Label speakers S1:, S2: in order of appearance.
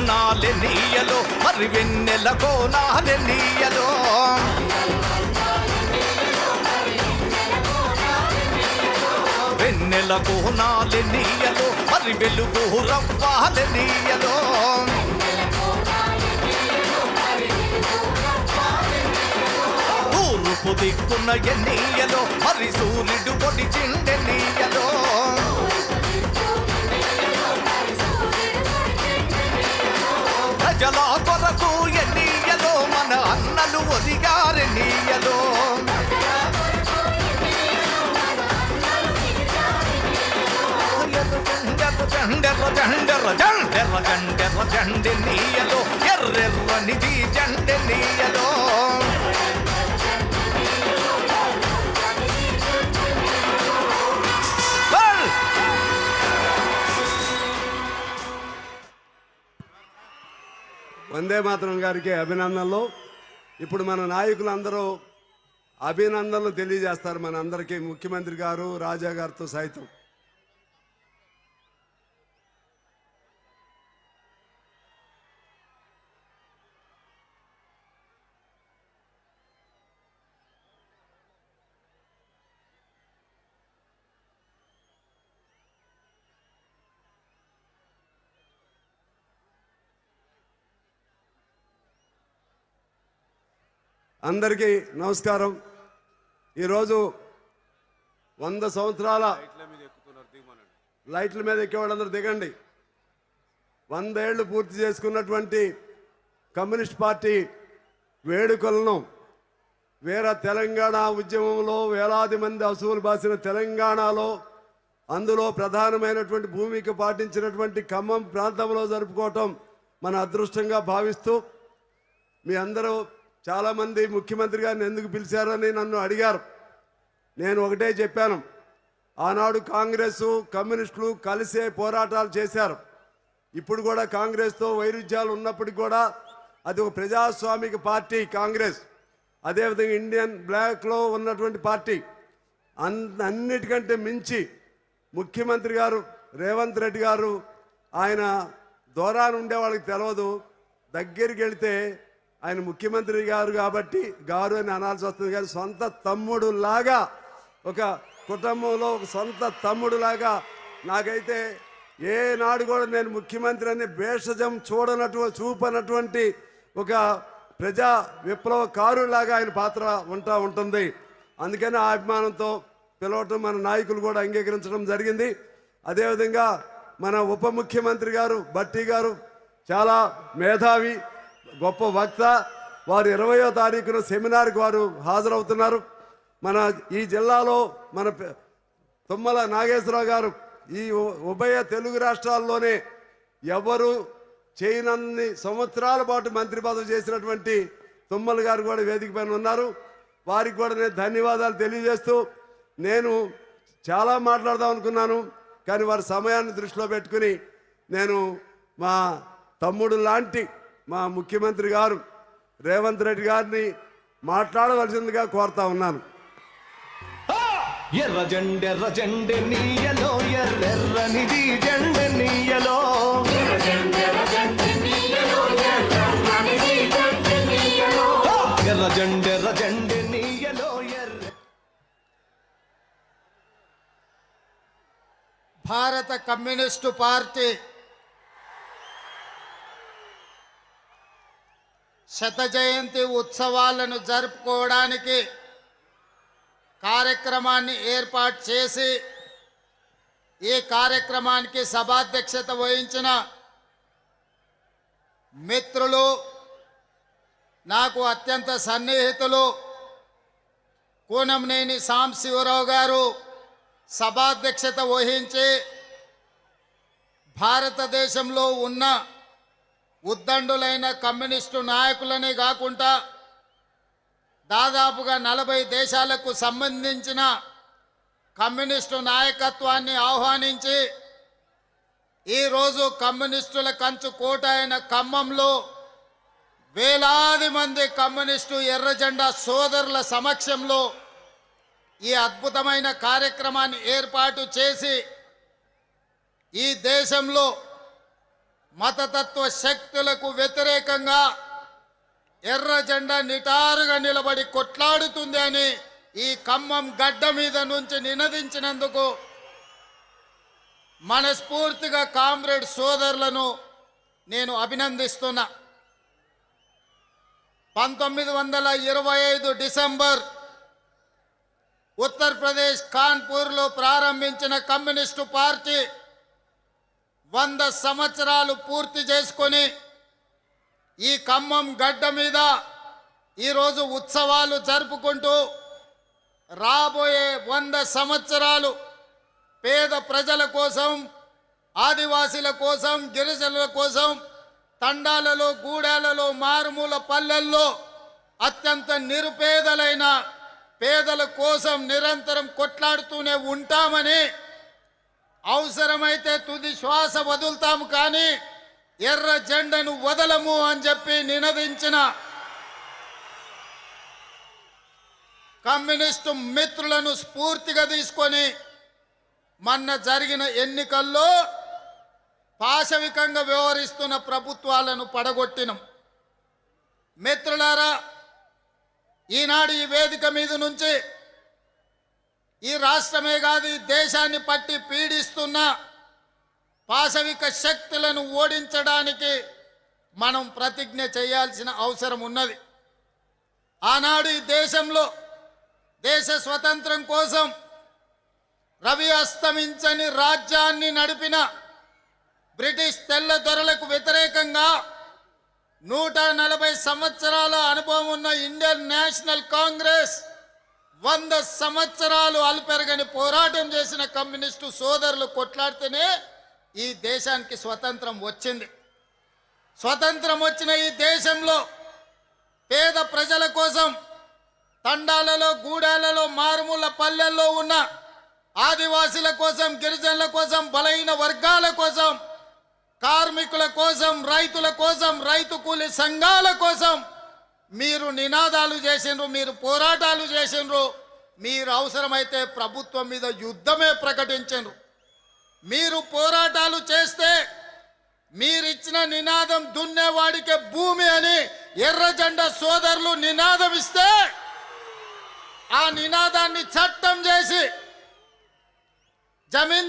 S1: కోనాలెన్నీయలో మరి వెన్నెల కోనాలెన్నీయలో వెన్నెల కోనాలెన్నీయలో మరి వెలుగు రవ్వాలెన్నీయలో తూర్పు దిక్కున ఎన్నీయలో మరి సూర్యుడు పొడి చిండెన్నీయలో ప్రజల కొరకు ఎన్నీయలో మన అన్నలు ఒదిగారెన్నీయలో జండెన్నీయలో ఎర్రెర్రనిది జండెన్నీయలో
S2: వందే మాతరం గారికి అభినందనలు. ఇప్పుడు మన నాయకులందరూ అభినందనలు తెలియజేస్తారు మన అందరికీ, ముఖ్యమంత్రి గారు రాజా గారితో సైతం. అందరికీ నమస్కారం. ఈరోజు 100 సంవత్సరాల లైట్ల మీద ఎక్కేవాళ్ళందరూ దిగండి. 100 ఏళ్లు పూర్తి చేసుకున్నటువంటి కమ్యూనిస్ట్ పార్టీ వేడుకలను తెలంగాణ ఉద్యమంలో వేలాది మంది అసువులు బాసిన తెలంగాణలో అందులో ప్రధానమైనటువంటి భూమికి పాటించినటువంటి ఖమ్మం ప్రాంతంలో జరుపుకోవటం మన అదృష్టంగా భావిస్తూ, మీ అందరూ చాలామంది ముఖ్యమంత్రి గారిని ఎందుకు పిలిచారని నన్ను అడిగారు. నేను ఒకటే చెప్పాను, ఆనాడు కాంగ్రెస్ కమ్యూనిస్టులు కలిసే పోరాటాలు చేశారు. ఇప్పుడు కూడా కాంగ్రెస్తో వైరుధ్యాలు ఉన్నప్పటికీ కూడా అది ఒక ప్రజాస్వామిక పార్టీ కాంగ్రెస్. అదేవిధంగా ఇండియన్ బ్లాక్లో ఉన్నటువంటి పార్టీ. అన్నిటికంటే మించి ముఖ్యమంత్రి గారు రేవంత్ రెడ్డి గారు, ఆయన దూరాన ఉండే వాళ్ళకి తెలియదు, దగ్గరికి వెళితే ఆయన ముఖ్యమంత్రి గారు కాబట్టి గారు అని అనాల్సి వస్తుంది. కానీ సొంత తమ్ముడులాగా, ఒక కుటుంబంలో ఒక సొంత తమ్ముడులాగా, నాకైతే ఏనాడు కూడా నేను ముఖ్యమంత్రి అనే భేషజం చూపనటువంటి ఒక ప్రజా విప్లవకారులాగా ఆయన పాత్ర ఉంటుంది. అందుకని ఆ అభిమానంతో పిలవటం మన నాయకులు కూడా అంగీకరించడం జరిగింది. అదేవిధంగా మన ఉప ముఖ్యమంత్రి గారు భట్టి గారు చాలా మేధావి, గొప్ప వక్త. వారు 20వ తారీఖున సెమినార్కి వారు హాజరవుతున్నారు. మన ఈ జిల్లాలో మన తుమ్మల నాగేశ్వరరావు గారు ఈ ఉభయ తెలుగు రాష్ట్రాల్లోనే ఎవరు చేయనన్ని సంవత్సరాల పాటు మంత్రి పదవి చేసినటువంటి తుమ్మల గారు కూడా వేదిక పైన ఉన్నారు. వారికి కూడా నేను ధన్యవాదాలు తెలియజేస్తూ, నేను చాలా మాట్లాడదాం అనుకున్నాను, కానీ వారి సమయాన్ని దృష్టిలో పెట్టుకుని నేను మా తమ్ముడు లాంటి మా ముఖ్యమంత్రి గారు రేవంత్ రెడ్డి గారిని మాట్లాడవలసిందిగా కోరుతా ఉన్నాను.
S1: ఎర్ర జెండె నీయలో ఎర్రెర్రనిది జెండె నీయలో ఎర్ర జెండె నీయలో
S3: భారత కమ్యూనిస్టు పార్టీ శత జయంతి ఉత్సవాలను జరుపుకోవడానికి కార్యక్రమాన్ని ఏర్పాటు చేసి ఈ కార్యక్రమానికి సభాధ్యక్షత వహించిన మిత్రులు, నాకు అత్యంత సన్నిహితులు కూనంనేని సాంబశివరావు గారు సభాధ్యక్షత వహించి భారతదేశంలో ఉన్న ఉద్దండులైన కమ్యూనిస్టు నాయకులనే కాకుండా దాదాపుగా 40 దేశాలకు సంబంధించిన కమ్యూనిస్టు నాయకత్వాన్ని ఆహ్వానించి ఈరోజు కమ్యూనిస్టుల కంచు కోట అయిన ఖమ్మంలో వేలాది మంది కమ్యూనిస్టు ఎర్రజెండా సోదరుల సమక్షంలో ఈ అద్భుతమైన కార్యక్రమాన్ని ఏర్పాటు చేసి ఈ దేశంలో మతతత్వ శక్తులకు వ్యతిరేకంగా ఎర్ర జెండా నిటారుగా నిలబడి కొట్లాడుతుంది అని ఈ ఖమ్మం గడ్డ మీద నుంచి నినదించినందుకు మనస్ఫూర్తిగా కామ్రేడ్ సోదరులను నేను అభినందిస్తున్నా. 1925 డిసెంబర్ ఉత్తరప్రదేశ్ కాన్పూర్లో ప్రారంభించిన కమ్యూనిస్టు పార్టీ 100 సంవత్సరాలు పూర్తి చేసుకొని ఈ ఖమ్మం గడ్డ మీద ఈరోజు ఉత్సవాలు జరుపుకుంటూ రాబోయే 100 సంవత్సరాలు పేద ప్రజల కోసం, ఆదివాసీల కోసం, గిరిజనుల కోసం తండాలలో, గూడాలలో, మారుమూల పల్లెల్లో అత్యంత నిరుపేదలైన పేదల కోసం నిరంతరం కొట్లాడుతూనే ఉంటామని, అవసరమైతే తుది శ్వాస వదులుతాము కానీ ఎర్ర జెండను వదలము అని చెప్పి నినదించిన కమ్యూనిస్టు మిత్రులను స్ఫూర్తిగా తీసుకొని మొన్న జరిగిన ఎన్నికల్లో పాశవికంగా వ్యవహరిస్తున్న ప్రభుత్వాలను పడగొట్టినం. మిత్రులారా, ఈనాడు ఈ వేదిక మీద నుంచి ఈ రాష్ట్రమే కాదు ఈ దేశాన్ని పట్టి పీడిస్తున్న పాశవిక శక్తులను ఓడించడానికి మనం ప్రతిజ్ఞ చేయాల్సిన అవసరం ఉన్నది. ఆనాడు ఈ దేశంలో దేశ స్వతంత్రం కోసం రవి అస్తమించని రాజ్యాన్ని నడిపిన బ్రిటిష్ తెల్ల దొరలకు వ్యతిరేకంగా 140 సంవత్సరాల అనుభవం ఉన్న ఇండియన్ నేషనల్ కాంగ్రెస్ 100 సంవత్సరాలు అల్పెరగని పోరాటం చేసిన కమ్యూనిస్టు సోదరులు కొట్లాడితేనే ఈ దేశానికి స్వతంత్రం వచ్చింది. స్వతంత్రం వచ్చిన ఈ దేశంలో పేద ప్రజల కోసం తండాలలో, గూడాలలో, మారుమూల పల్లెల్లో ఉన్న ఆదివాసీల కోసం, గిరిజనుల కోసం, బలహీన వర్గాల కోసం, కార్మికుల కోసం, రైతుల కోసం, రైతు కూలి సంఘాల కోసం మీరు నినాదాలు చేసిండ్రు, మీరు పోరాటాలు చేసిండ్రు, మీరు అవసరమైతే ప్రభుత్వం మీద యుద్ధమే ప్రకటించిండ్రు. మీరు పోరాటాలు చేస్తే మీరిచ్చిన నినాదం దున్నేవాడికే భూమి అని ఎర్ర జెండా సోదరులు నినాదం ఇస్తే ఆ నినాదాన్ని చట్టం చేసి జమీన్